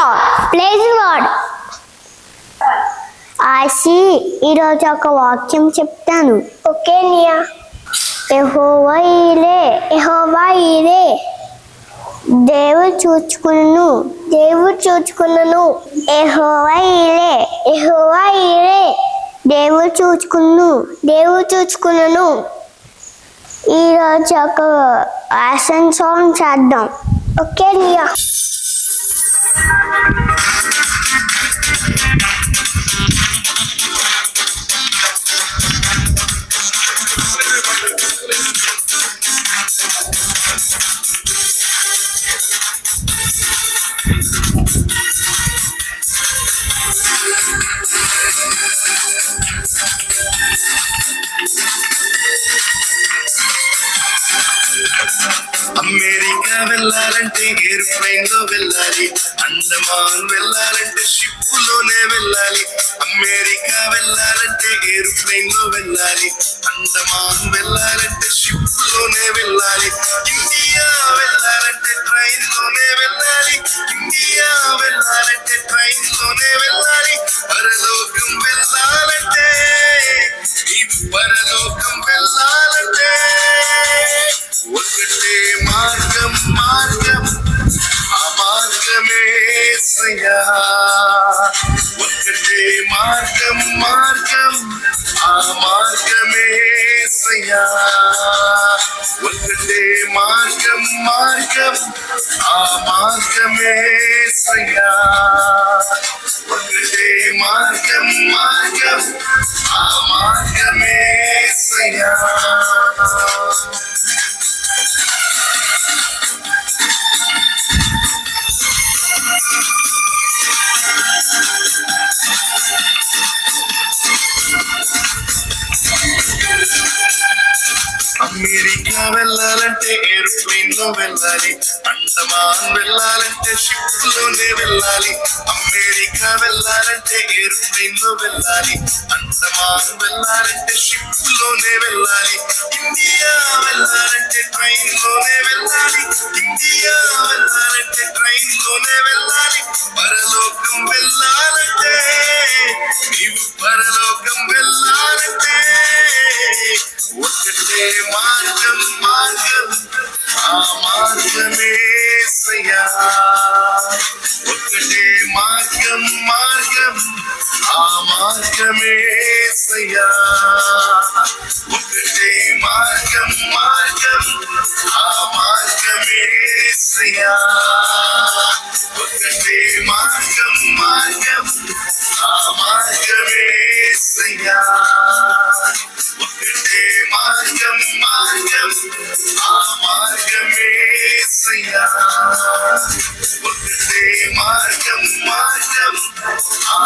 Praise lord. ఆశి ఈరోజు ఒక వాక్యం చెప్తాను. ఓకే నియా. యెహోవా ఈరే, యెహోవా ఈరే, దేవుడు చూచుకును, దేవుడు చూచుకున్నను. యెహోవా ఈరే, యెహోవా ఈరే, దేవుడు చూచుకును, దేవుడు చూచుకున్నను. ఈరోజు ఒక యాక్షన్ సాంగ్ చేద్దాం. ఓకే నియా. అమెరికా వెళ్ళాలంటే ఏరోప్లేన్ లో వెళ్ళాలి, అండమాన్ వెళ్ళాలంటే షిప్ లోనే వెళ్ళాలి. అమెరికా వెళ్ళాలంటే ఏరోప్లేన్ లో వెళ్ళాలి, అండమాన్ వెళ్ళాలంటే షిప్ లోనే వెళ్ళాలి. ఇండియా వెళ్ళాలంటే ట్రైన్ లోనే వెళ్ళాలి, ఇండియా వెళ్ళాలంటే ట్రైన్ లోనే వెళ్ళాలి. పరలోకం వెళ్ళాలంటే, నీవు పరలోకం వెళ్ళాలంటే ఒకటే మార్గం, మార్గం, ఆ మార్గమే యేసయ్యా. ఒకటే మార్గం, మార్గం, ఆ మార్గమే యేసయ్యా. ఒకటే మార్గం, మార్గం, ఆ మార్గమే యేసయ్యా. ఒకటే మార్గం, మార్గం, ఆ మార్గమే యేసయ్యా. అమెరికా వెళ్ళాలంటే ఏరోప్లేన్ లో వెళ్ళాలి, అండమాన్ వెళ్ళాలంటే షిప్ లోనే వెళ్ళాలి. అమెరికా వెళ్ళాలంటే ఏరోప్లేన్ లో వెళ్ళాలి, అండమాన్ వెళ్ళాలంటే షిప్ లోనే వెళ్ళాలి. ఇండియా వెళ్ళాలంటే ట్రైన్ లోనే వెళ్ళాలి, ఇండియా వెళ్ళాలంటే ట్రైన్ లోనే వెళ్ళాలి. పరలోకం వెళ్ళాలంటే, నీవు పరలోకం వెళ్ళాలంటే ఒకటే మార్గం, మార్గం, ఆ మార్గమే యేసయ్యా. ఒకటే మార్గం, మార్గం, ఆ మార్గమే యేసయ్యా. ఒకటే మార్గం, మార్గం, ఆ మార్గమే యేసయ్యా. ఒకటే మార్గం, మార్గం, ఆ మార్గమే యేసయ్యా. ఒకటే మార్గం, మార్గం, ఆ మార్గమే యేసయ్యా. ఒకటే మార్గం, మార్గం, ఆ